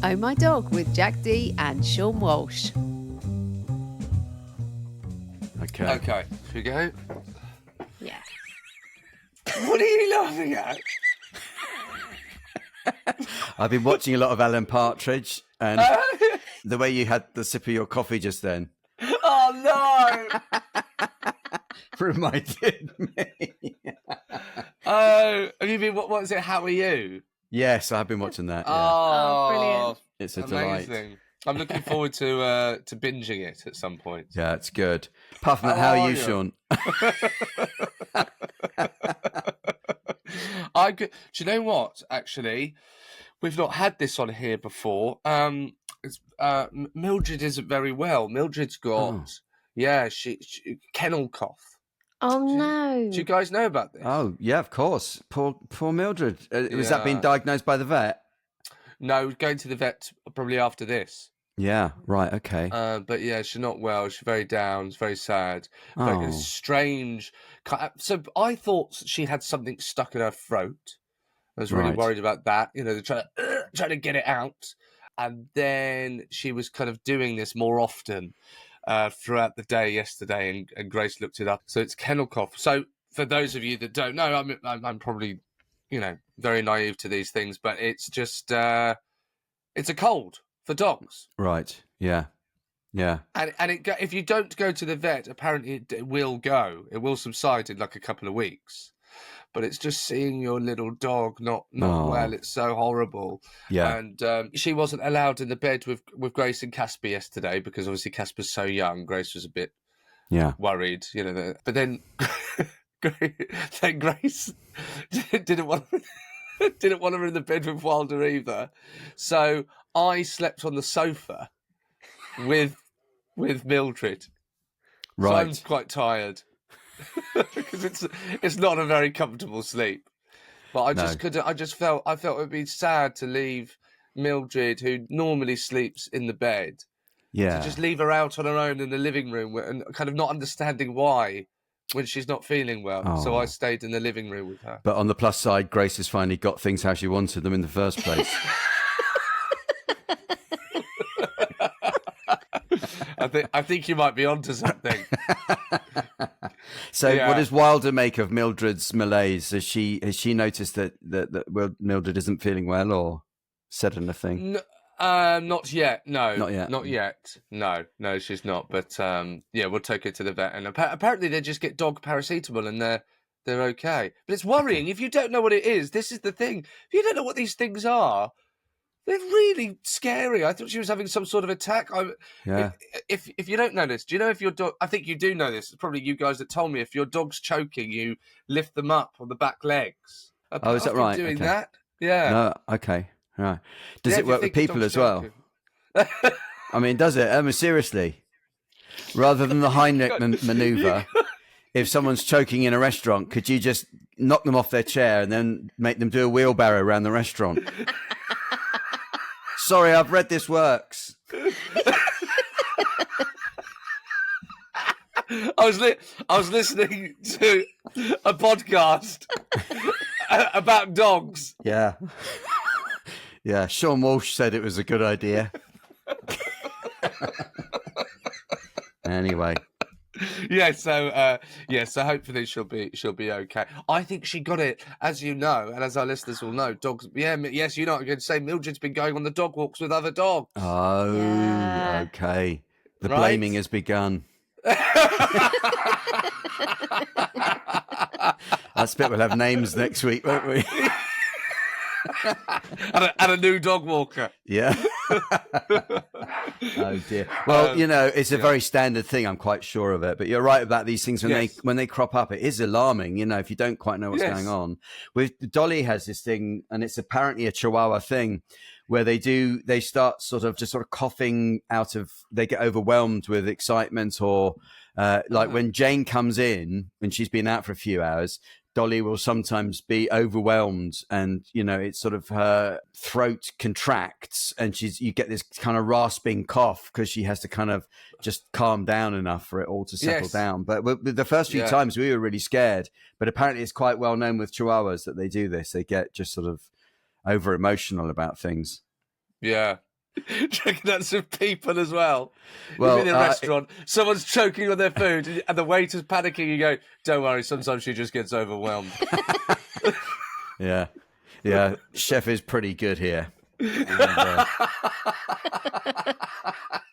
Oh My Dog with Jack D and Seann Walsh. Okay. Should we go? Yeah. What are you laughing at? I've been watching a lot of Alan Partridge, and the way you had the sip of your coffee just then Oh, no! reminded me. Oh, have you been, what is it, How Are You? Yes, I've been watching that. Yeah. Oh, brilliant. It's a amazing. delight. I'm looking forward to binging it at some point. Yeah, it's good. Apart from that, how are you, Seann? Do you know what? Actually, we've not had this on here before. Mildred isn't very well. Mildred's got, she kennel cough. Oh, no. Do you guys know about this? Oh, yeah, of course. Poor Mildred. Was that being diagnosed by the vet? No, going to the vet probably after this. Yeah, right, okay. But yeah, she's not well. She's very down. It's very sad. Very strange. So I thought she had something stuck in her throat. I was really worried about that. You know, they're trying to get it out. And then she was kind of doing this more often throughout the day yesterday, and Grace looked it up. So it's kennel cough. So for those of you that don't know, I'm probably, very naive to these things, but it's just it's a cold for dogs. Right. Yeah. Yeah. And if you don't go to the vet, apparently it will go. It will subside in like a couple of weeks. But it's just seeing your little dog not well. It's so horrible. Yeah. And she wasn't allowed in the bed with Grace and Casper yesterday because obviously Casper's so young. Grace was a bit worried, But then Grace didn't want her in the bed with Wilder either. So I slept on the sofa with Mildred. Right. So I'm quite tired. Because it's not a very comfortable sleep, but I just couldn't. I felt it'd be sad to leave Mildred, who normally sleeps in the bed, to just leave her out on her own in the living room and kind of not understanding why when she's not feeling well. So I stayed in the living room with her. But on the plus side, Grace has finally got things how she wanted them in the first place. I think you might be onto something. So what does Wilder make of Mildred's malaise? Has she noticed that Mildred isn't feeling well or said anything? Not yet. No, Not yet. No, she's not. But we'll take her to the vet. And apparently they just get dog paracetamol and they're okay. But it's worrying if you don't know what it is. This is the thing. If you don't know what these things are, they're really scary. I thought she was having some sort of attack. If you don't know this, do you know if your dog... I think you do know this. It's probably you guys that told me. If your dog's choking, you lift them up on the back legs. Is that right? Doing that? Yeah. No, okay. Right. Does it work with people as well? Choking. I mean, does it? Seriously. Rather than the Heimlich manoeuvre, if someone's choking in a restaurant, could you just knock them off their chair and then make them do a wheelbarrow around the restaurant? Sorry, I've read this works. I was listening to a podcast about dogs. Yeah. Yeah, Seann Walsh said it was a good idea. Anyway. So hopefully she'll be okay. I think she got it, as you know, and as our listeners will know, dogs. Yeah, yes, you know, I'm going to say Mildred's been going on the dog walks with other dogs. Oh, yeah. Okay. The blaming has begun. That bit will have names next week, won't we? and a new dog walker. Yeah. Oh dear. Well, it's a very standard thing. I'm quite sure of it. But you're right about these things when they crop up. It is alarming. If you don't quite know what's going on. With Dolly has this thing, and it's apparently a Chihuahua thing, where they start sort of coughing out of. They get overwhelmed with excitement, or when Jane comes in when she's been out for a few hours. Dolly will sometimes be overwhelmed, and it's sort of her throat contracts, and you get this kind of rasping cough because she has to kind of just calm down enough for it all to settle down. But with the first few times we were really scared, but apparently it's quite well known with Chihuahuas that they do this. They get just sort of over emotional about things. Yeah. Do you reckon that's with people as well? Well, you're in a restaurant, someone's choking on their food, and the waiter's panicking. You go, "Don't worry. Sometimes she just gets overwhelmed." Yeah. Chef is pretty good here. And,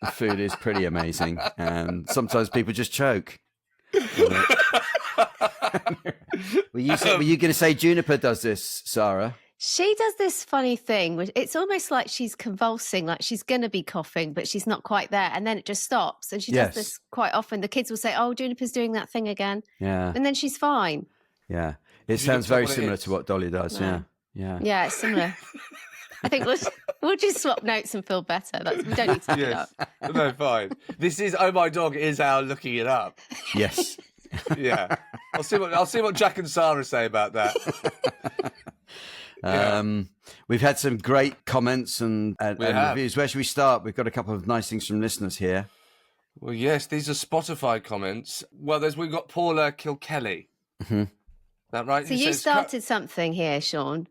the food is pretty amazing, and sometimes people just choke. Were you going to say Juniper does this, Sara? She does this funny thing, which it's almost like she's convulsing, like she's going to be coughing, but she's not quite there. And then it just stops. And she does this quite often. The kids will say, "Oh, Juniper's doing that thing again." Yeah. And then she's fine. Yeah. It sounds very similar to what Dolly does. No. Yeah. Yeah, it's similar. I think we'll just swap notes and feel better. We don't need to look it up. No, fine. This is Oh My Dog is our looking it up. Yes. Yeah. I'll see what Jack and Sara say about that. We've had some great comments and reviews. Where should we start? We've got a couple of nice things from listeners here. Well, yes, these are Spotify comments. Well, we've got Paula Kilkelly. Mm-hmm. Is that right? So you started something here, Seann,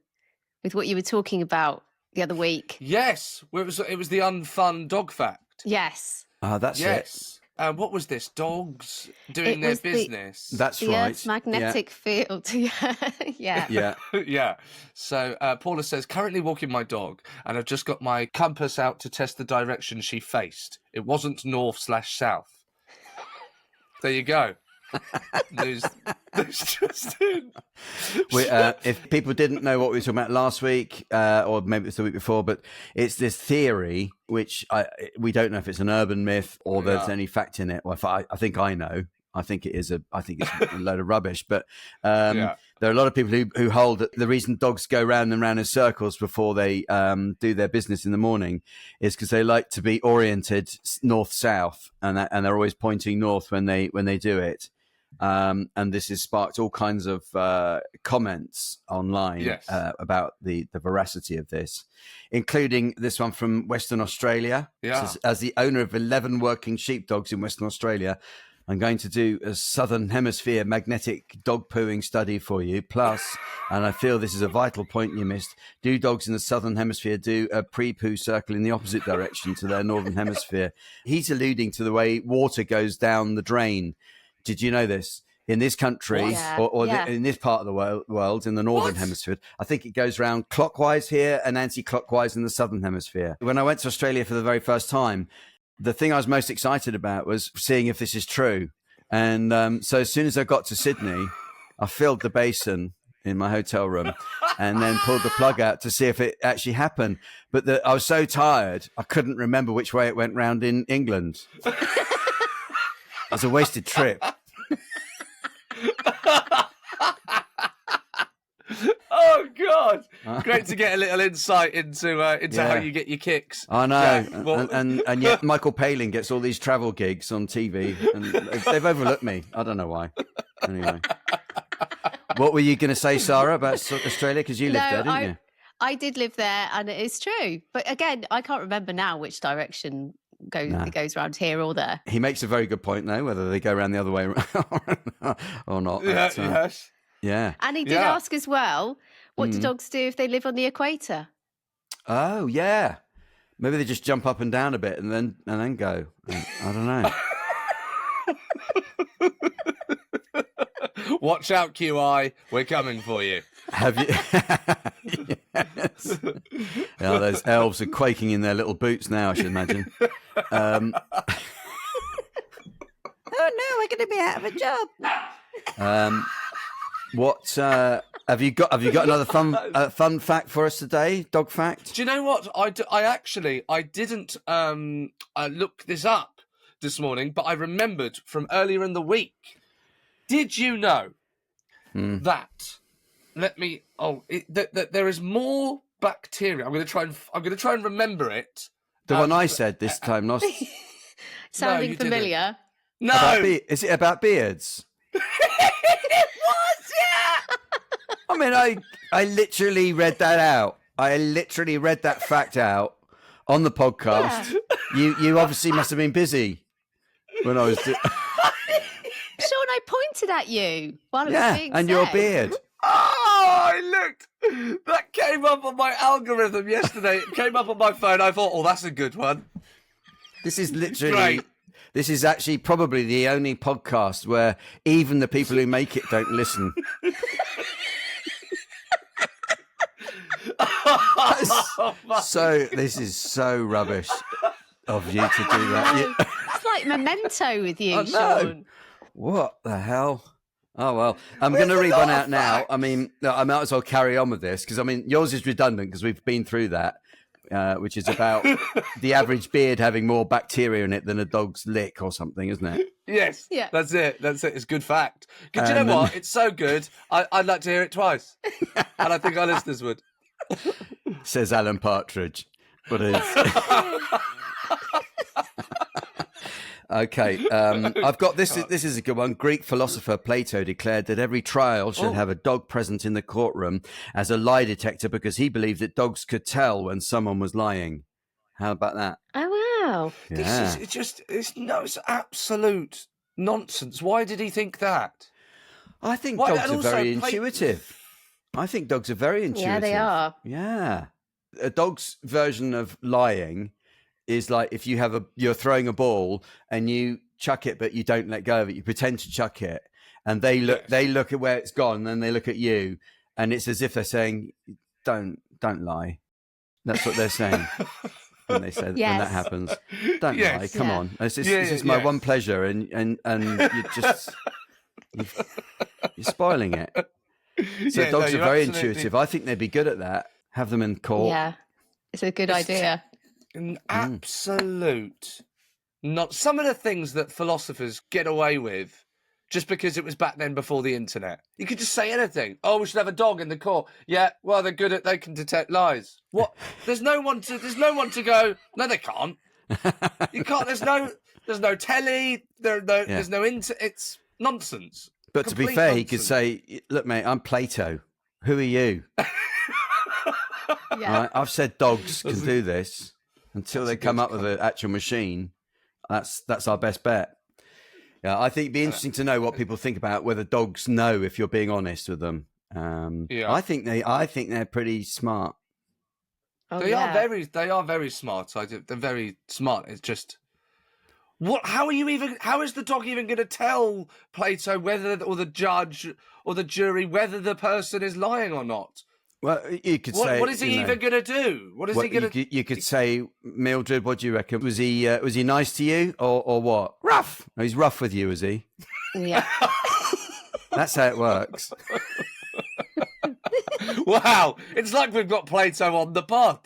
with what you were talking about the other week. Yes, it was the unfun dog fact. Yes. That's it. What was this? Dogs doing their business. That's the right. Earth's magnetic field. Yeah. Yeah. So Paula says, currently walking my dog, and I've just got my compass out to test the direction she faced. It wasn't north/south. There you go. There's just in. If people didn't know what we were talking about last week, or maybe it was the week before, but it's this theory which we don't know if it's an urban myth or there's any fact in it. Well, I think I know. I think it's a load of rubbish. But there are a lot of people who hold that the reason dogs go round and round in circles before they do their business in the morning is because they like to be oriented north-south, and they're always pointing north when they do it. And this has sparked all kinds of comments online about the veracity of this, including this one from Western Australia. Yeah. Says, as the owner of 11 working sheepdogs in Western Australia, I'm going to do a Southern Hemisphere magnetic dog pooing study for you. Plus, and I feel this is a vital point you missed, do dogs in the Southern Hemisphere do a pre-poo circle in the opposite direction to their Northern Hemisphere? He's alluding to the way water goes down the drain. Did you know this? In this country, in this part of the world, in the Northern Hemisphere, I think it goes round clockwise here and anti-clockwise in the Southern Hemisphere. When I went to Australia for the very first time, the thing I was most excited about was seeing if this is true. And so as soon as I got to Sydney, I filled the basin in my hotel room and then pulled the plug out to see if it actually happened. But I was so tired, I couldn't remember which way it went round in England. It was a wasted trip. Oh God! Great to get a little insight into how you get your kicks. I know, and yet Michael Palin gets all these travel gigs on TV, and they've overlooked me. I don't know why. Anyway, what were you going to say, Sara, about Australia? Because you lived there, didn't you? I did live there, and it is true. But again, I can't remember now which direction it goes around here or there. He makes a very good point, though, whether they go around the other way or not. Yes. Yeah. And he did ask as well, what do dogs do if they live on the equator? Oh, yeah. Maybe they just jump up and down a bit and then go. I don't know. Watch out, QI. We're coming for you. Have you? Yes. Oh, those elves are quaking in their little boots now, I should imagine. Oh no, we're going to be out of a job. What have you got? Have you got another fun fact for us today? Dog fact? Do you know what? I didn't look this up this morning, but I remembered from earlier in the week. Did you know that? That there is more bacteria. I'm going to try and remember it. The one I said this time last. Sounding familiar. No, is it about beards? It was, yeah. I mean, I literally read that out. I literally read that fact out on the podcast. Yeah. You obviously must have been busy when I was. Seann, I pointed at you while it was being said. And your beard. Oh, I looked. That came up on my algorithm yesterday. It came up on my phone. I thought, oh, that's a good one. This is literally... Great. This is actually probably the only podcast where even the people who make it don't listen. So this is so rubbish of you to do that. It's like Memento with you, Seann. What the hell? Oh, well, I'm going to read one out now. I mean, I might as well carry on with this because, I mean, yours is redundant because we've been through that. Which is about the average beard having more bacteria in it than a dog's lick or something, isn't it? Yes, yeah. That's it. It's good fact. Because you know what? It's so good, I'd like to hear it twice. And I think our listeners would. Says Alan Partridge. But it's... Okay, I've got this. This is a good one. Greek philosopher Plato declared that every trial should have a dog present in the courtroom as a lie detector because he believed that dogs could tell when someone was lying. How about that? Oh, wow. Yeah. It's absolute nonsense. Why did he think that? I think dogs are very intuitive. I think dogs are very intuitive. Yeah, they are. Yeah. A dog's version of lying is like if you're throwing a ball and you chuck it, but you don't let go of it. You pretend to chuck it, and they look at where it's gone, and then they look at you, and it's as if they're saying, "Don't lie." That's what they're saying when they say when that happens. Don't lie. Come on. This is my one pleasure, and you're spoiling it. So dogs are very intuitive. I think they'd be good at that. Have them in court. Yeah, it's a good idea. An absolute not some of the things that philosophers get away with just because it was back then before the internet. You could just say anything. Oh, we should have a dog in the court. Yeah, well, they can detect lies. What? There's no one to go, no, they can't. You can't, there's no telly, there's no it's nonsense. But to be fair, nonsense. He could say, look, mate, I'm Plato. Who are you? Right? I've said dogs can do this. Until they come up with an actual machine, that's our best bet. Yeah, I think it'd be interesting to know what people think about whether dogs know if you're being honest with them. I think they're pretty smart. Oh, they are very smart. They're very smart. It's just how is the dog even going to tell Plato or the judge or the jury whether the person is lying or not? Well, you could say. What is he even going to do? What is he going to? You could say, Mildred. What do you reckon? Was he nice to you or what? Rough. No, he's rough with you, is he? Yeah. That's how it works. Wow, it's like we've got Plato on the pod.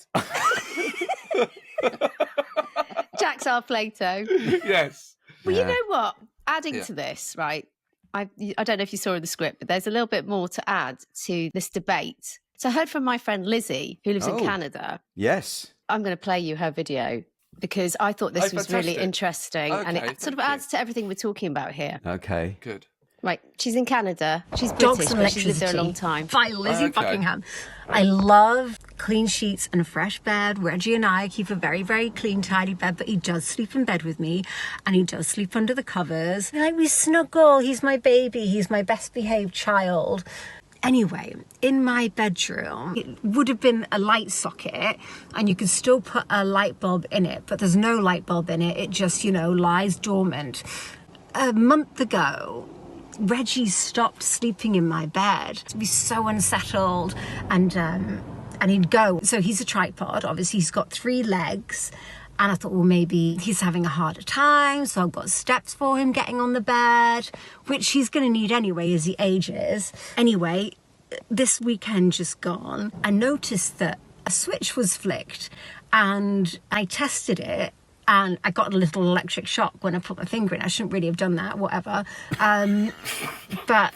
Jack's our Plato. Yes. Well, you know what? Adding to this, right? I don't know if you saw in the script, but there's a little bit more to add to this debate. So I heard from my friend Lizzie, who lives in Canada. Yes. I'm going to play you her video because I thought this was really interesting. Okay, and it sort of adds to everything we're talking about here. Okay. Good. Right. She's in Canada. She's British, but she's lived there a long time. By Lizzie Buckingham. I love clean sheets and a fresh bed. Reggie and I keep a very, very clean, tidy bed, but he does sleep in bed with me and he does sleep under the covers. Like, we snuggle. He's my baby. He's my best behaved child. Anyway, in my bedroom, it would have been a light socket and you could still put a light bulb in it, but there's no light bulb in it. It just, lies dormant. A month ago, Reggie stopped sleeping in my bed. To be so unsettled and he'd go. So he's a tripod, obviously he's got 3 legs. And I thought, well, maybe he's having a harder time. So I've got steps for him getting on the bed, which he's going to need anyway as he ages. Anyway, this weekend just gone, I noticed that a switch was flicked and I tested it and I got a little electric shock when I put my finger in. I shouldn't really have done that, whatever. But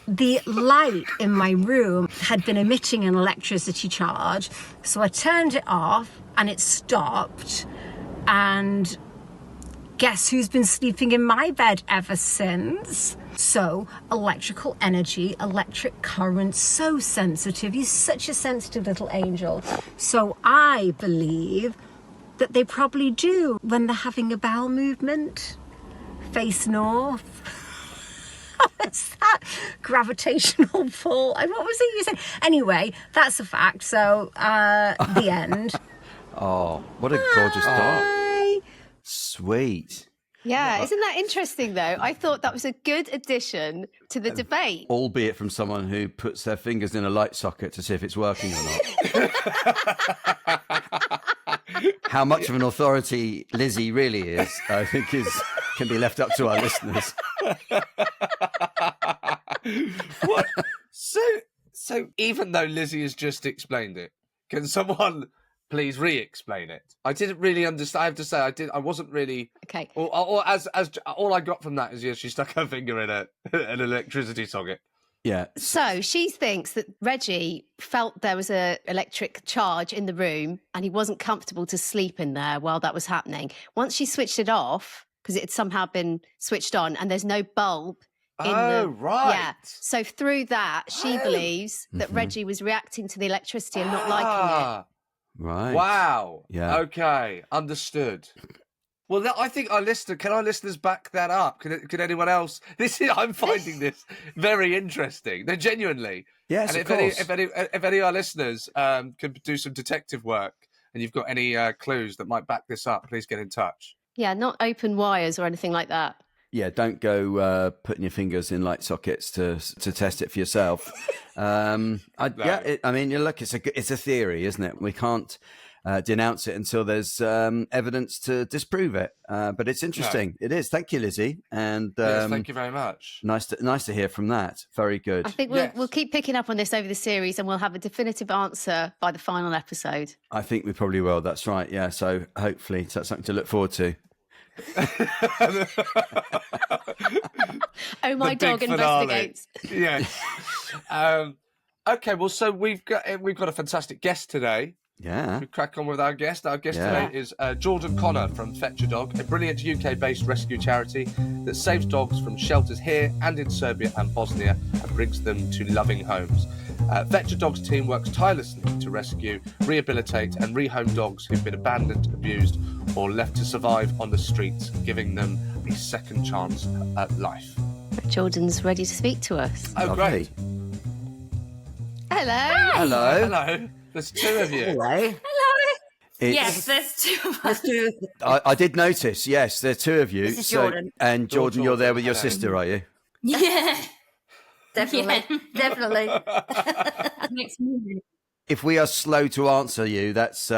the light in my room had been emitting an electricity charge. So I turned it off and it stopped. And guess who's been sleeping in my bed ever since? So electrical energy, electric current, so sensitive. He's such a sensitive little angel. So I believe that they probably do when they're having a bowel movement. Face north. What's that? Gravitational pull. What was it you said? Anyway, that's a fact. So, the end. Oh, what a gorgeous dog. Sweet. Yeah, isn't that interesting, though? I thought that was a good addition to the debate. Albeit from someone who puts their fingers in a light socket to see if it's working or not. How much of an authority Lizzie really is, I think, can be left up to our listeners. What? So even though Lizzie has just explained it, can someone please re-explain it? I didn't really understand. I have to say, I wasn't really. Okay. Or as all I got from that is, she stuck her finger in an electricity socket. Yeah. So she thinks that Reggie felt there was an electric charge in the room and he wasn't comfortable to sleep in there while that was happening. Once she switched it off, because it had somehow been switched on and there's no bulb in right. Yeah. So through that, she believes that Reggie was reacting to the electricity and not liking it. Right. Wow. Yeah. Okay. Understood. Well, I think our listeners back that up? Could anyone else? I'm finding this very interesting. No, genuinely. Yes, and of course. If any of our listeners could do some detective work and you've got any clues that might back this up, please get in touch. Yeah, not open wires or anything like that. Yeah, don't go putting your fingers in light sockets to test it for yourself. No. I mean, look, it's a theory, isn't it? We can't denounce it until there's evidence to disprove it. But it's interesting. No. It is. Thank you, Lizzie. And yes, thank you very much. Nice to hear from that. Very good. I think we'll keep picking up on this over the series, and we'll have a definitive answer by the final episode. I think we probably will. That's right. Yeah. So hopefully that's something to look forward to. Oh, my dog investigates. Yes. Okay, well, so we've got a fantastic guest today. Yeah. We crack on with our guest. Our guest today is Jordan Connor from Fetch a Dog, a brilliant UK-based rescue charity that saves dogs from shelters here and in Serbia and Bosnia and brings them to loving homes. Fetch a Dog's team works tirelessly to rescue, rehabilitate and rehome dogs who've been abandoned, abused or left to survive on the streets, giving them a second chance at life. Jordan's ready to speak to us. Oh, great. Hello. Hello. Hello. There's two of you. Hello. Yes, there's two of us. I did notice, yes, there are two of you. This is Jordan. And Jordan, you're there with your sister, are you? Yeah. Definitely. Yeah. Definitely. If we are slow to answer you, that's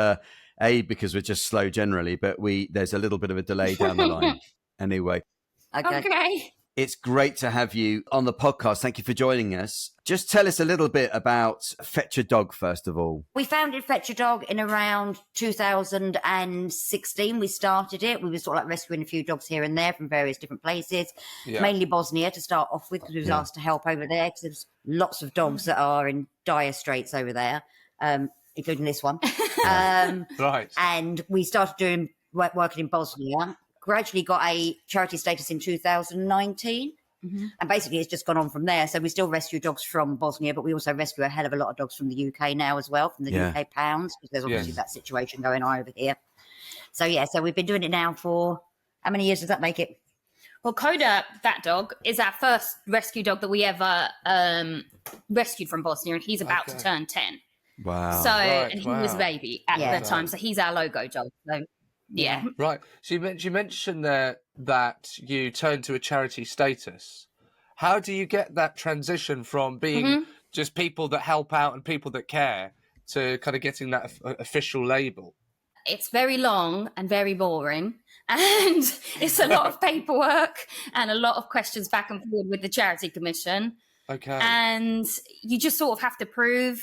because we're just slow generally, but there's a little bit of a delay down the line. Anyway. Okay. It's great to have you on the podcast. Thank you for joining us. Just tell us a little bit about Fetch a Dog, first of all. We founded Fetch a Dog in around 2016. We started it. We were sort of like rescuing a few dogs here and there from various different places, mainly Bosnia to start off with, because we was asked to help over there because there's lots of dogs that are in dire straits over there, including this one. Right. And we started doing working in Bosnia. Gradually got a charity status in 2019. Mm-hmm. And basically it's just gone on from there. So we still rescue dogs from Bosnia, but we also rescue a hell of a lot of dogs from the UK now as well, from the UK pounds, because there's obviously that situation going on over here. So so we've been doing it now for, how many years does that make it? Well, Koda, that dog, is our first rescue dog that we ever rescued from Bosnia, and he's about to turn 10. Wow. So, and he was a baby at the time, so he's our logo dog. So, yeah. Right. So you mentioned there that you turned to a charity status. How do you get that transition from being just people that help out and people that care to kind of getting that official label? It's very long and very boring, and it's a lot of paperwork and a lot of questions back and forth with the charity commission. Okay. And you just sort of have to prove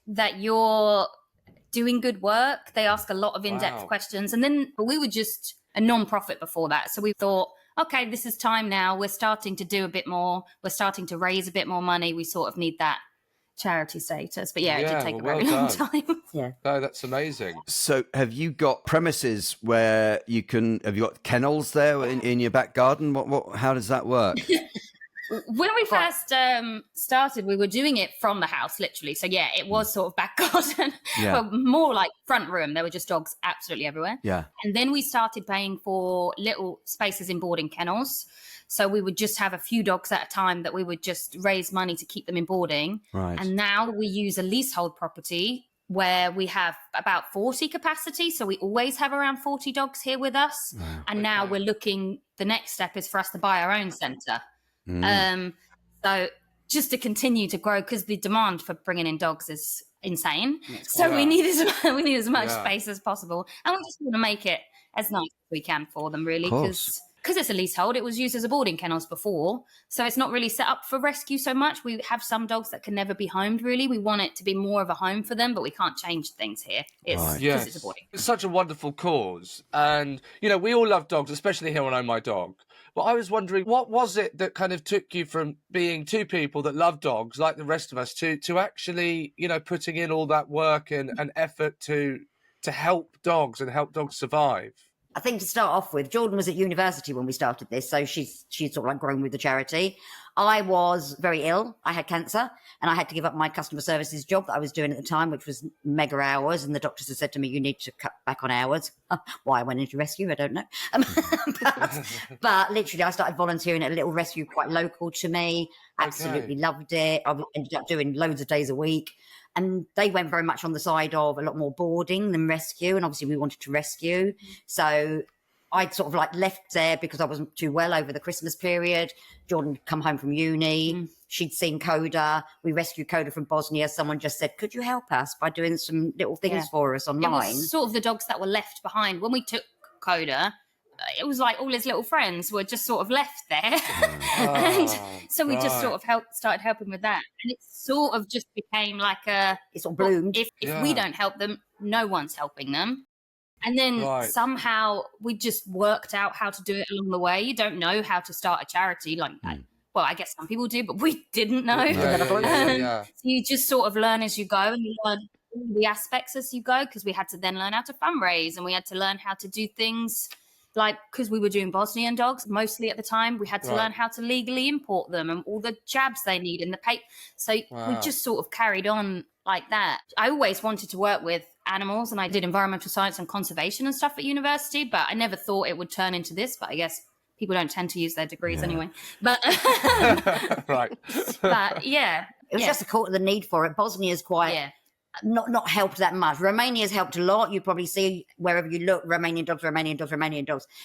that you're doing good work. They ask a lot of in-depth questions. And then we were just a non-profit before that. So we thought, okay, this is time now. We're starting to do a bit more. We're starting to raise a bit more money. We sort of need that charity status. But it did take a very long time. Yeah. No, that's amazing. So have you got premises where have you got kennels there in your back garden? How does that work? When we first started, we were doing it from the house, literally. So, yeah, it was sort of back garden, but more like front room. There were just dogs absolutely everywhere. Yeah. And then we started paying for little spaces in boarding kennels. So we would just have a few dogs at a time that we would just raise money to keep them in boarding. Right. And now we use a leasehold property where we have about 40 capacity. So we always have around 40 dogs here with us. Wow. And now we're looking, the next step is for us to buy our own centre. So just to continue to grow, because the demand for bringing in dogs is insane. So we need as much space as possible. And we just want to make it as nice as we can for them, really, because it's a leasehold. It was used as a boarding kennels before, so it's not really set up for rescue so much. We have some dogs that can never be homed, really. We want it to be more of a home for them, but we can't change things here. It's because it's a boarding. It's such a wonderful cause. And, you know, we all love dogs, especially here on Own My Dog. But I was wondering, what was it that kind of took you from being two people that love dogs, like the rest of us, to actually, you know, putting in all that work and effort to help dogs and help dogs survive? I think to start off with, Jordan was at university when we started this, so she's sort of like grown with the charity. I was very ill. I had cancer, and I had to give up my customer services job that I was doing at the time, which was mega hours. And the doctors had said to me, "You need to cut back on hours." Why I went into rescue, I don't know. But literally, I started volunteering at a little rescue quite local to me. Absolutely loved it. I ended up doing loads of days a week. And they went very much on the side of a lot more boarding than rescue. And obviously we wanted to rescue. So I'd sort of like left there because I wasn't too well over the Christmas period. Jordan had come home from uni. She'd seen Koda. We rescued Koda from Bosnia. Someone just said, "Could you help us by doing some little things for us online?" It was sort of the dogs that were left behind. When we took Koda, it was like all his little friends were just sort of left there. And so we just sort of started helping with that. And it sort of just became like it sort of bloomed. If we don't help them, no one's helping them. And then somehow we just worked out how to do it along the way. You don't know how to start a charity. Well, I guess some people do, but we didn't know. So you just sort of learn as you go, and you learn all the aspects as you go, because we had to then learn how to fundraise, and we had to learn how to do things like, because we were doing Bosnian dogs mostly at the time, we had to learn how to legally import them and all the jabs they need and the pay. So we just sort of carried on like that. I always wanted to work with animals, and I did environmental science and conservation and stuff at university, but I never thought it would turn into this. But I guess people don't tend to use their degrees anyway. But but yeah, it was just a call to the need for it. Bosnia's quite not helped that much. Romania's helped a lot. You probably see wherever you look, Romanian dogs.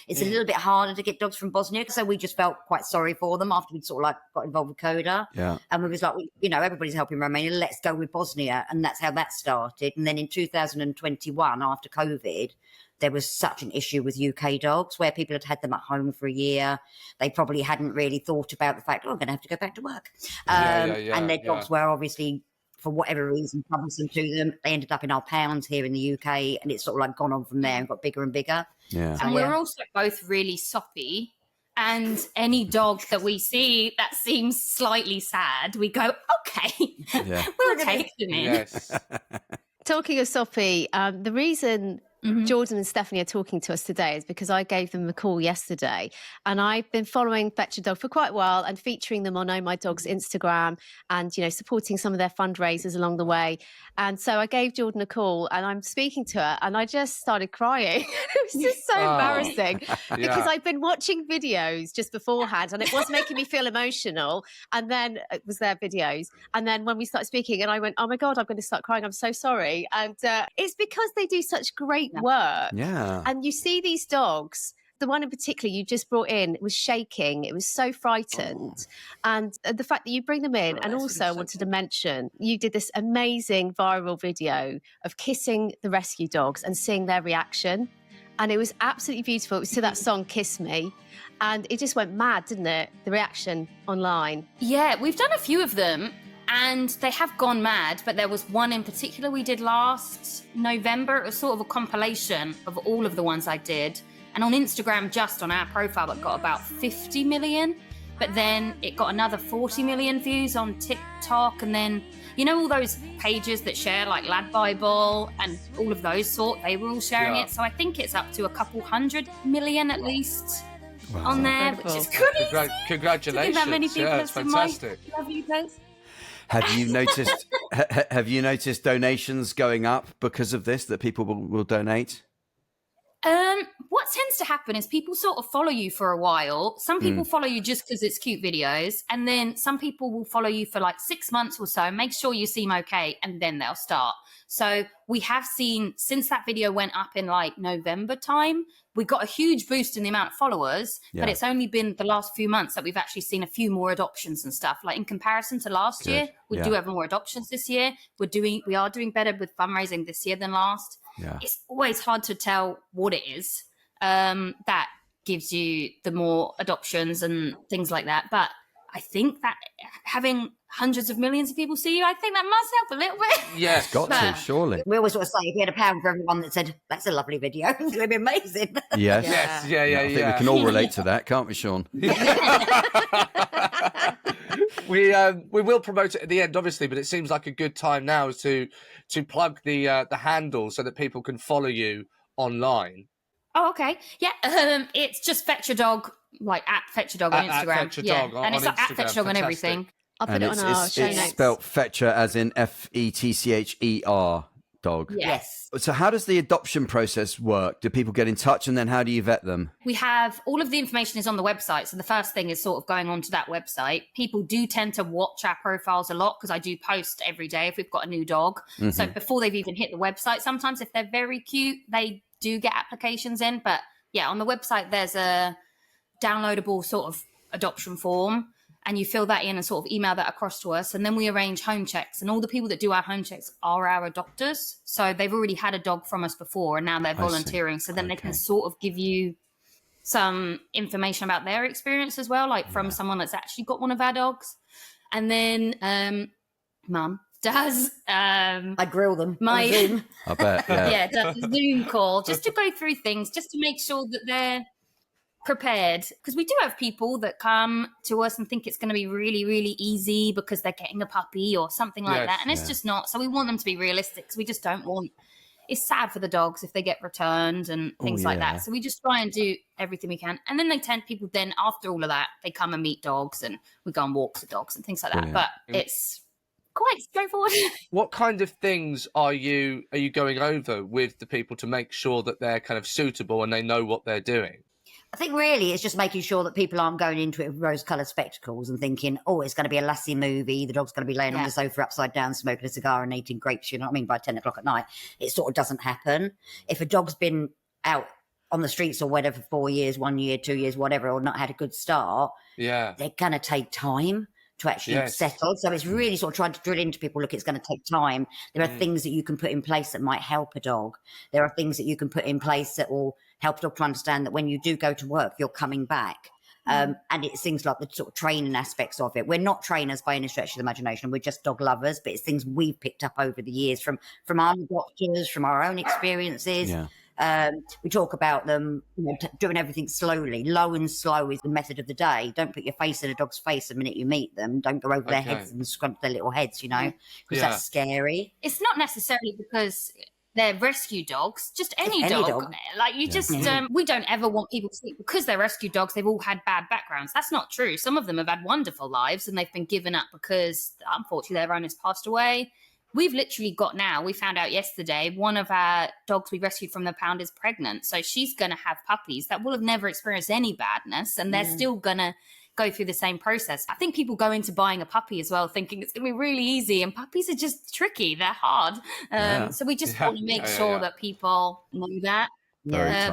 It's a little bit harder to get dogs from Bosnia, so we just felt quite sorry for them after we'd sort of like got involved with Koda. And we was like, you know, everybody's helping Romania, let's go with Bosnia. And that's how that started. And then in 2021, after COVID, there was such an issue with UK dogs where people had them at home for a year. They probably hadn't really thought about the fact, I'm going to have to go back to work. And their dogs were obviously, for whatever reason, troublesome to them. They ended up in our pounds here in the UK, and it's sort of like gone on from there and got bigger and bigger. And we're also both really soppy. And any dog that we see that seems slightly sad, we go, okay, we'll take them in. Talking of soppy, the reason Jordan and Stephanie are talking to us today is because I gave them a call yesterday, and I've been following Fetch a Dog for quite a while and featuring them on Oh My Dog's Instagram and, you know, supporting some of their fundraisers along the way. And so I gave Jordan a call, and I'm speaking to her, and I just started crying. It was just so embarrassing because I've been watching videos just beforehand, and it was making me feel emotional. And then it was their videos. And then when we started speaking, and I went, oh my God, I'm going to start crying. I'm so sorry. And it's because they do such great work. And you see these dogs, the one in particular you just brought in was shaking. It was so frightened. And the fact that you bring them in, and also I wanted to mention, you did this amazing viral video of kissing the rescue dogs and seeing their reaction. And it was absolutely beautiful. It was to that song, Kiss Me. And it just went mad, didn't it? The reaction online. Yeah, we've done a few of them, and they have gone mad, but there was one in particular we did last November. It was sort of a compilation of all of the ones I did. And on Instagram, just on our profile, it got about 50 million. But then it got another 40 million views on TikTok. And then, you know, all those pages that share like Lad Bible and all of those they were all sharing it. So I think it's up to a couple 100 million at least. on there, which is crazy. Congratulations! That many people yeah, it's have seen my fantastic. lovely place. Have you noticed? Have you noticed donations going up because of this? That people will donate. What tends to happen is people sort of follow you for a while. Some people follow you just because it's cute videos, and then some people will follow you for like 6 months or so, make sure you seem okay, and then they'll start. So we have seen, since that video went up in like November time, we got a huge boost in the amount of followers, but it's only been the last few months that we've actually seen a few more adoptions and stuff. Like in comparison to last year, we do have more adoptions this year. We are doing better with fundraising this year than last. Yeah. It's always hard to tell what it is that gives you the more adoptions and things like that. But I think that having hundreds of millions of people see you, I think that must help a little bit. Yes, it's got to, surely. We always sort of say, if we had £1 for everyone that said, that's a lovely video, it's going to be amazing. Yes. Yeah. I think we can all relate to that, can't we, Seann? We will promote it at the end, obviously, but it seems like a good time now to plug the handle so that people can follow you online. Oh, okay. Yeah, it's just Fetch Your Dog, like at Fetch Your Dog on Instagram. Fetch Your Dog and it's like at Fetch Your Dog on everything. I'll put it on our show notes. It's spelled Fetcher as in FETCHER dog. Yes. So how does the adoption process work? Do people get in touch, and then how do you vet them? We have all of the information is on the website. So the first thing is sort of going onto that website. People do tend to watch our profiles a lot because I do post every day if we've got a new dog. Mm-hmm. So before they've even hit the website, sometimes if they're very cute, they do get applications in. But yeah, on the website, there's a downloadable sort of adoption form, and you fill that in and sort of email that across to us. And then we arrange home checks, and all the people that do our home checks are our adopters. So they've already had a dog from us before, and now they're volunteering. So then they can sort of give you some information about their experience as well, like from someone that's actually got one of our dogs. And then Mum does I grill them on Zoom. I bet. Does a Zoom call just to go through things, just to make sure that they're prepared, because we do have people that come to us and think it's going to be really, really easy because they're getting a puppy or something like that, and it's just not. So we want them to be realistic, because we just don't want, it's sad for the dogs if they get returned and things like that. So we just try and do everything we can. And then people then after all of that, they come and meet dogs, and we go on walks with dogs and things like that. But it's quite straightforward. What kind of things are you going over with the people to make sure that they're kind of suitable and they know what they're doing? I think really it's just making sure that people aren't going into it with rose-coloured spectacles and thinking, oh, it's going to be a lassie movie, the dog's going to be laying on the sofa upside down, smoking a cigar and eating grapes, you know what I mean, by 10 o'clock at night. It sort of doesn't happen. If a dog's been out on the streets or whatever for 4 years, 1 year, 2 years, whatever, or not had a good start, they're going to take time to actually settle. So it's really sort of trying to drill into people, look, it's going to take time. There are things that you can put in place that might help a dog. There are things that you can put in place that will help a dog to understand that when you do go to work, you're coming back. And it's things like the sort of training aspects of it. We're not trainers by any stretch of the imagination. We're just dog lovers, but it's things we've picked up over the years from our doctors, from our own experiences. We talk about them, doing everything slowly. Low and slow is the method of the day. Don't put your face in a dog's face the minute you meet them. Don't go over their heads and scrunch their little heads, because that's scary. It's not necessarily because they're rescue dogs, just any dog. Like you just, we don't ever want people to think because they're rescue dogs, they've all had bad backgrounds. That's not true. Some of them have had wonderful lives and they've been given up because unfortunately their owner's passed away. We've literally got now, we found out yesterday, one of our dogs we rescued from the pound is pregnant. So she's going to have puppies that will have never experienced any badness, and they're still going to go through the same process. I think people go into buying a puppy as well thinking it's going to be really easy, and puppies are just tricky. They're hard. So we just want to make sure that people know that.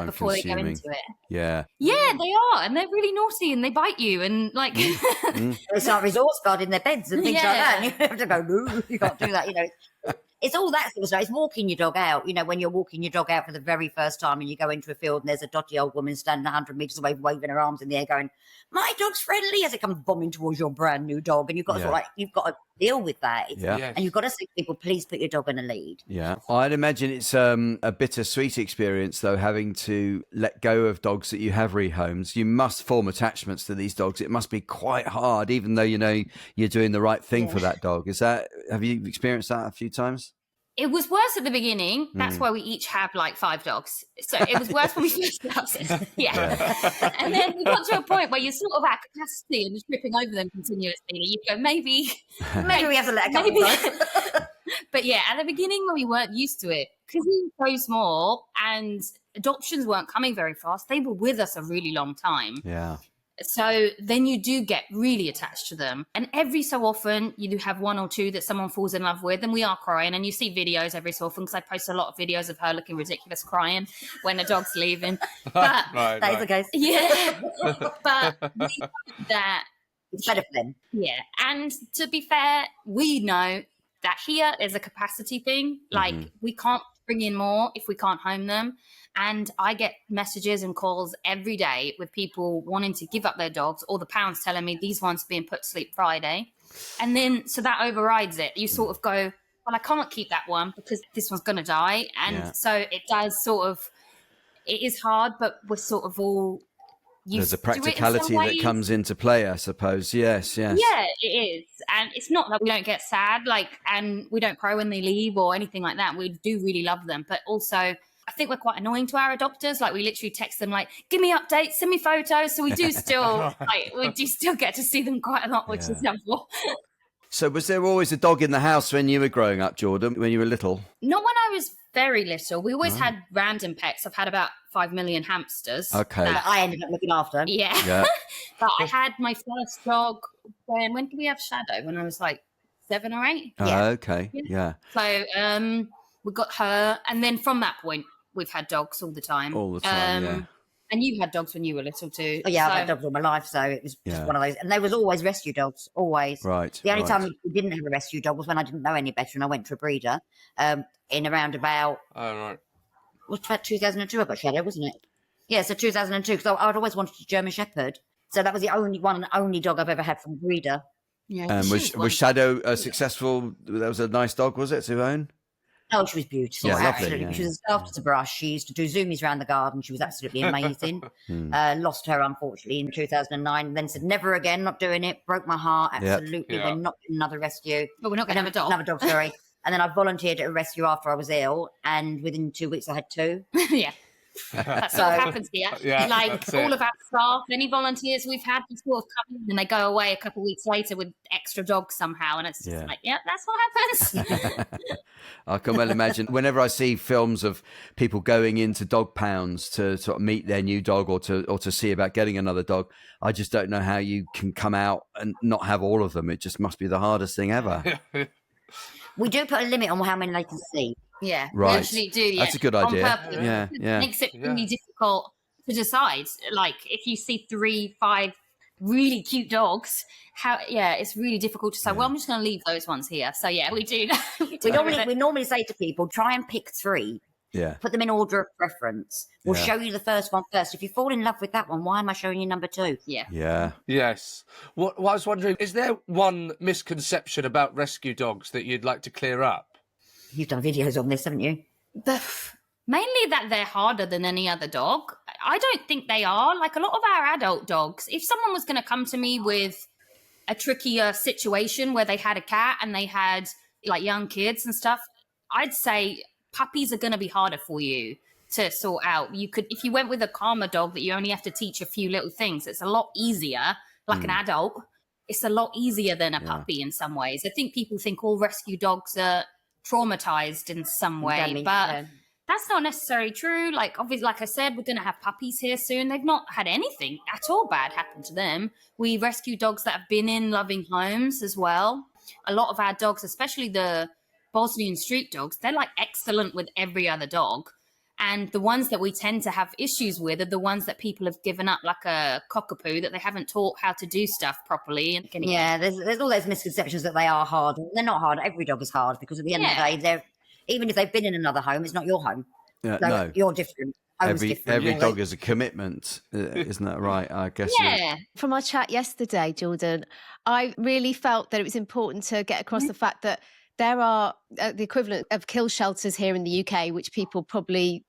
Before they go into it. Yeah, they are, and they're really naughty, and they bite you, and like they start resource guarding their beds and things like that. And you have to go, no, you can't do that. It's all that sort of stuff. It's walking your dog out. When you're walking your dog out for the very first time, and you go into a field, and there's a dotty old woman standing 100 meters away, waving her arms in the air, going, "My dog's friendly," as it comes bombing towards your brand new dog, and you've got to you've got to deal with that. And you've got to say to people, please put your dog on a lead. I'd imagine it's a bittersweet experience, though, having to let go of dogs that you have rehomed. You must form attachments to these dogs. It must be quite hard, even though you're doing the right thing for that dog. Have you experienced that a few times? It was worse at the beginning. That's why we each have like 5 dogs. So it was worse when we first started. Yeah. And then we got to a point where you're sort of at capacity and just tripping over them continuously. You go, maybe we have to let a couple go. But yeah, at the beginning when we weren't used to it, because we were so small and adoptions weren't coming very fast, they were with us a really long time. Yeah. So then you do get really attached to them. And every so often you do have 1 or 2 that someone falls in love with, and we are crying. And you see videos every so often, because I post a lot of videos of her looking ridiculous crying when the dog's leaving. But that is the case. Yeah. But we know that it's better for them. Yeah. And to be fair, we know that here is a capacity thing. Like we can't bring in more if we can't home them. And I get messages and calls every day with people wanting to give up their dogs, or the pounds telling me these ones are being put to sleep Friday. And then, so that overrides it. You sort of go, well, I can't keep that one because this one's going to die. And so it does sort of, it is hard, but we're sort of all used There's a to it in some practicality that ways. comes into play, I suppose. Yes. Yeah, it is. And it's not that we don't get sad, like, and we don't cry when they leave or anything like that. We do really love them. But also, I think we're quite annoying to our adopters. Like, we literally text them, like, give me updates, send me photos. So we do still, we do still get to see them quite a lot, which is helpful. So was there always a dog in the house when you were growing up, Jordan, when you were little? Not when I was very little. We always had random pets. I've had about 5 million hamsters. Okay. That I ended up looking after. Yeah. But I had my first dog when did we have Shadow? When I was like 7 or 8. Okay. Yeah. So we got her. And then from that point, we've had dogs all the time. All the time, yeah. And you had dogs when you were little too. Oh, yeah, I've had dogs all my life, so it was just one of those. And they was always rescue dogs, always. Right. The only time we didn't have a rescue dog was when I didn't know any better and I went to a breeder in around about... Oh, right. It was about 2002 I got Shadow, wasn't it? Yeah, so 2002, because I'd always wanted a German Shepherd. So that was the only dog I've ever had from a breeder. Yeah. Was Shadow successful? That was a nice dog, was it, to own? Oh, she was beautiful. Yeah, absolutely. lovely, She was as soft as a brush. She used to do zoomies around the garden. She was absolutely amazing. Lost her, unfortunately, in 2009. Then said, never again, not doing it. Broke my heart. Absolutely. We're not doing another rescue. But we're not going to have a dog. Another dog, sorry. And then I volunteered at a rescue after I was ill. And within 2 weeks, I had 2. Yeah. That's what happens here. Like all of our staff, any volunteers we've had, they sort of come in and they go away a couple of weeks later with extra dogs somehow, and it's just like, that's what happens. I can well imagine. Whenever I see films of people going into dog pounds to sort of meet their new dog or to see about getting another dog, I just don't know how you can come out and not have all of them. It just must be the hardest thing ever. We do put a limit on how many they can see. Yeah, right. we actually do. Yeah. That's a good idea. On purpose. Yeah. It makes it really difficult to decide. Like if you see 3, 5 really cute dogs, it's really difficult to say. Well, I'm just going to leave those ones here. So yeah, we do. we normally say to people, try and pick 3. Yeah. Put them in order of preference. We'll show you the first one first. If you fall in love with that one, why am I showing you number 2? Yeah. Yeah. Yes. What I was wondering, is there one misconception about rescue dogs that you'd like to clear up? You've done videos on this, haven't you? Mainly that they're harder than any other dog. I don't think they are. Like a lot of our adult dogs, if someone was going to come to me with a trickier situation where they had a cat and they had like young kids and stuff, I'd say puppies are going to be harder for you to sort out. You could, if you went with a calmer dog that you only have to teach a few little things, it's a lot easier. Like an adult, it's a lot easier than a puppy in some ways. I think people think all rescue dogs are traumatized in some way, but that's not necessarily true. Like obviously, like I said, we're going to have puppies here soon. They've not had anything at all bad happen to them. We rescue dogs that have been in loving homes as well. A lot of our dogs, especially the Bosnian street dogs, they're like excellent with every other dog. And the ones that we tend to have issues with are the ones that people have given up, like a cockapoo, that they haven't taught how to do stuff properly. Yeah, there's all those misconceptions that they are hard. They're not hard. Every dog is hard because at the end of the day, even if they've been in another home, it's not your home. No, you're different. Every dog is a commitment, isn't that right? I guess. Yeah. From our chat yesterday, Jordan, I really felt that it was important to get across the fact that there are the equivalent of kill shelters here in the UK, which people probably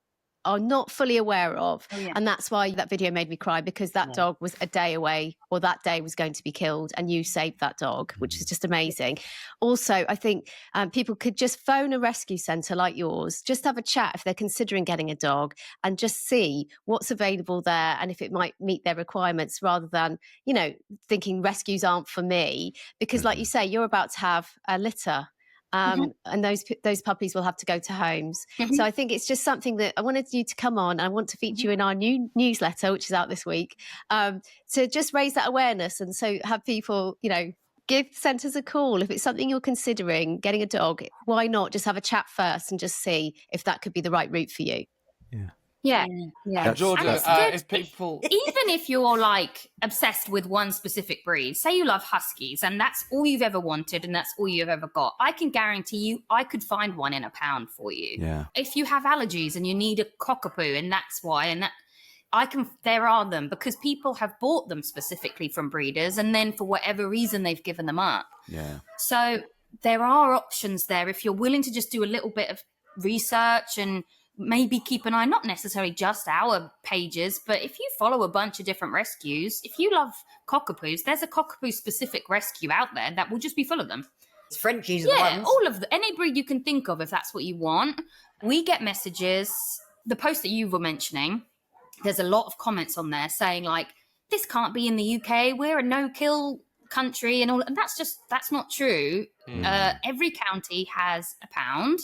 are not fully aware of. Oh, yeah. And that's why that video made me cry, because that dog was a day away, or that day was going to be killed, and you saved that dog, which is just amazing. Also, I think people could just phone a rescue centre like yours, just have a chat if they're considering getting a dog, and just see what's available there and if it might meet their requirements, rather than, you know, thinking rescues aren't for me. Because like you say, you're about to have a litter. And those puppies will have to go to homes. So I think it's just something that I wanted you to come on. I want to feature you in our new newsletter, which is out this week, to just raise that awareness. And so have people, you know, give centres a call. If it's something you're considering, getting a dog, why not just have a chat first and just see if that could be the right route for you? Yeah. Georgia, if people, even if you're like obsessed with one specific breed, say you love huskies and that's all you've ever wanted and that's all you've ever got, I can guarantee you I could find one in a pound for you. Yeah. If you have allergies and you need a cockapoo, and that's why, and that there are them, because people have bought them specifically from breeders, and then for whatever reason they've given them up. Yeah. So there are options there if you're willing to just do a little bit of research and maybe keep an eye, not necessarily just our pages, but if you follow a bunch of different rescues, if you love cockapoos, there's a cockapoo specific rescue out there that will just be full of them. It's Frenchies are the ones. All of any breed you can think of, if that's what you want. We get messages. The post that you were mentioning, there's a lot of comments on there saying like, this can't be in the UK, we're a no-kill country and all, and that's not true. Every county has a pound,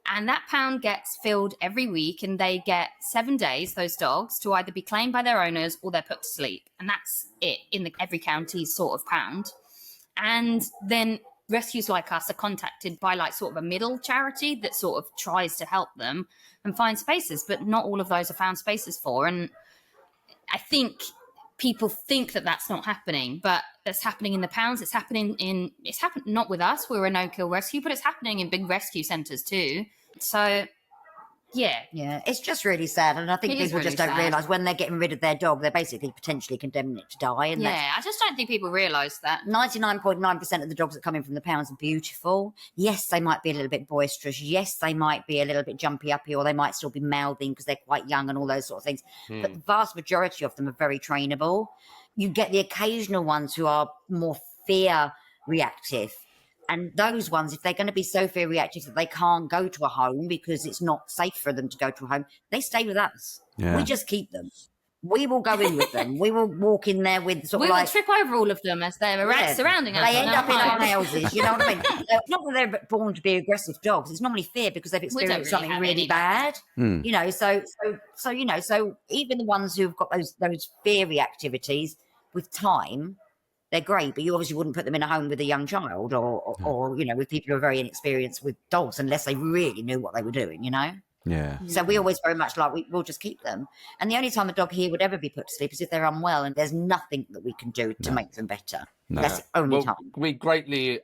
and that pound gets filled every week, and they get 7 days, those dogs, to either be claimed by their owners or they're put to sleep. And that's it in every county's sort of pound. And then rescues like us are contacted by like sort of a middle charity that sort of tries to help them and find spaces, but not all of those are found spaces for. And I think people think that that's not happening, but that's happening in the pounds. It's happening not with us. We're a no-kill rescue, but it's happening in big rescue centres too. So, yeah. It's just really sad. And I think people just don't realise when they're getting rid of their dog, they're basically potentially condemning it to die. And I just don't think people realise that. 99.9% of the dogs that come in from the pounds are beautiful. Yes, they might be a little bit boisterous. Yes, they might be a little bit jumpy-uppy, or they might still be mouthing because they're quite young and all those sort of things. But the vast majority of them are very trainable. You get the occasional ones who are more fear reactive. And those ones, if they're going to be so fear reactive that they can't go to a home because it's not safe for them to go to a home, they stay with us. We just keep them. We will go in with them. We will walk in there with we will trip over all of them as they're surrounding us. They end up in our houses. You know what I mean? It's not that they're born to be aggressive dogs. It's normally fear because they've experienced something really bad. You know, so even the ones who've got those fear reactivities, with time, they're great, but you obviously wouldn't put them in a home with a young child or you know, with people who are very inexperienced with dogs unless they really knew what they were doing, you know? Yeah. So we always very much like, we'll just keep them. And the only time a dog here would ever be put to sleep is if they're unwell and there's nothing that we can do to make them better. That's the only time. We greatly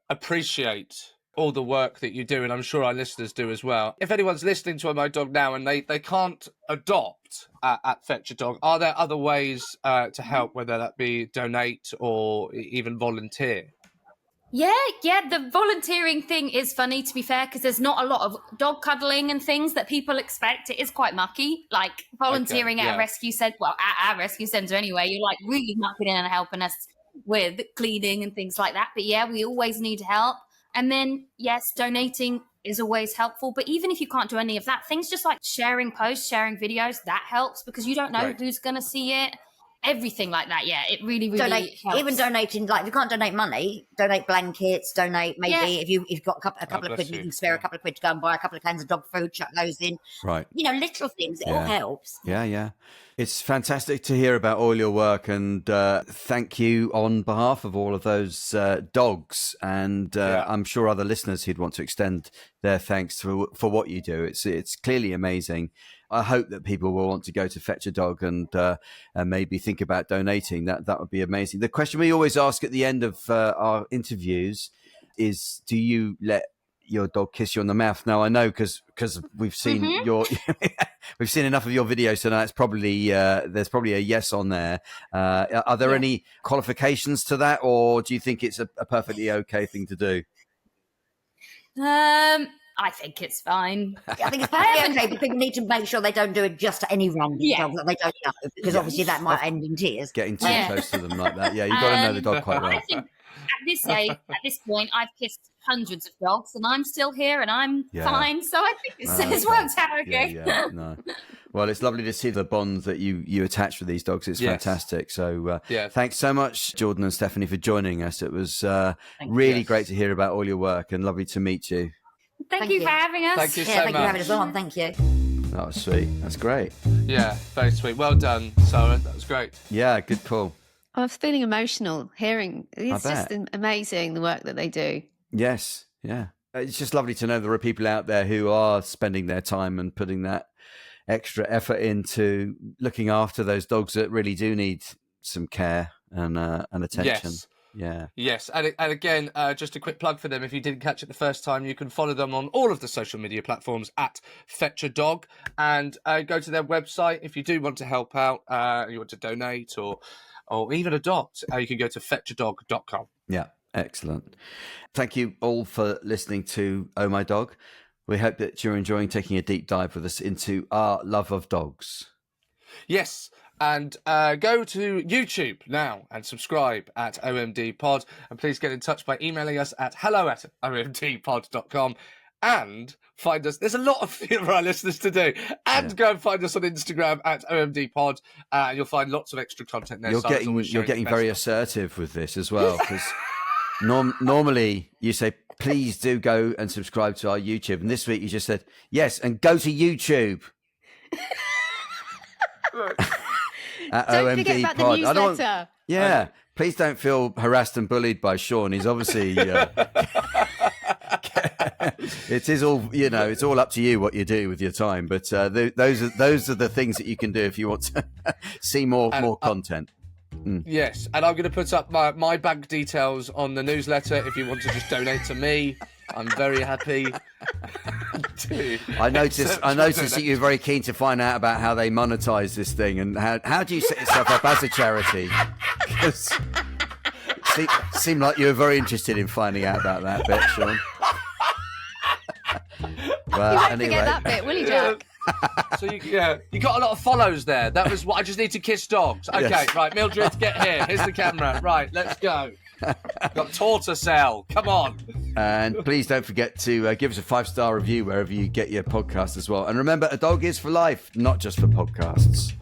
appreciate all the work that you do, and I'm sure our listeners do as well. If anyone's listening to My Dog Now and they can't adopt at Fetch a Dog, are there other ways to help, whether that be donate or even volunteer? Yeah, the volunteering thing is funny, to be fair, because there's not a lot of dog cuddling and things that people expect. It is quite mucky, like volunteering at a rescue centre, well, at our rescue centre anyway, you're like really mucking in and helping us with cleaning and things like that. But yeah, we always need help. And then, yes, donating is always helpful. But even if you can't do any of that, things just like sharing posts, sharing videos, that helps because you don't know who's going to see it. Everything like that, it really, really helps. Even donating, like if you can't donate money, donate blankets, donate maybe if you've got a couple of quid, you can spare a couple of quid to go and buy a couple of cans of dog food, chuck those in. Right. You know, little things, it all helps. Yeah. It's fantastic to hear about all your work, and thank you on behalf of all of those dogs. And I'm sure other listeners who'd want to extend their thanks for what you do. It's clearly amazing. I hope that people will want to go to Fetch a Dog and maybe think about donating. That would be amazing. The question we always ask at the end of our interviews is, do you let your dog kiss you on the mouth? Now, I know because we've seen we've seen enough of your videos tonight. It's probably there's probably a yes on there. Are there any qualifications to that, or do you think it's a perfectly okay thing to do? I think it's fine. I think it's perfectly okay, but people need to make sure they don't do it just to any random dog that they don't know, because obviously that might end in tears. Getting too close to them like that. Yeah, you've got to know the dog quite well. I think at this point, I've kissed hundreds of dogs, and I'm still here, and I'm fine. So I think it's worked out okay. No. Well, it's lovely to see the bond that you attach with these dogs. It's fantastic. So thanks so much, Jordan and Stephanie, for joining us. It was really great to hear about all your work, and lovely to meet you. Thank you for having us. Thank you so thank much. you for having us on. Thank you. That was sweet. That's great. Yeah, very sweet. Well done, Sara. That was great. Yeah, good call. I was feeling emotional hearing. It's just amazing the work that they do. Yes, yeah. It's just lovely to know there are people out there who are spending their time and putting that extra effort into looking after those dogs that really do need some care and attention. Yes. Yeah. Yes. And again, just a quick plug for them. If you didn't catch it the first time, you can follow them on all of the social media platforms at Fetch a Dog, and go to their website. If you do want to help out, you want to donate or even adopt, you can go to fetchadog.com. Yeah. Excellent. Thank you all for listening to Oh My Dog. We hope that you're enjoying taking a deep dive with us into our love of dogs. Yes. And go to YouTube now and subscribe at OMD Pod. And please get in touch by emailing us at hello@omdpod.com. And find us. There's a lot for our listeners to do. And go and find us on Instagram at OMD Pod. You'll find lots of extra content there. You're getting very assertive with this as well, because normally you say, please do go and subscribe to our YouTube. And this week you just said, yes, and go to YouTube. At Don't OMD forget about Pod. the newsletter. Please don't feel harassed and bullied by Seann. He's obviously it is all, it's all up to you what you do with your time. But those are the things that you can do if you want to see more content. Yes, and I'm going to put up my bank details on the newsletter if you want to just donate to me. I'm very happy. I noticed that you're very keen to find out about how they monetize this thing, and how do you set yourself up as a charity? Because it seemed like you were very interested in finding out about that bit, Seann. Well, You won't forget that bit, will you, Jack? So you got a lot of follows there. That was what I just need to kiss dogs. Okay, Yes. Right, Mildred, get here. Here's the camera. Right, let's go. Got tour to sell. Come on. And please don't forget to give us a 5-star review wherever you get your podcast as well. And remember, a dog is for life, not just for podcasts.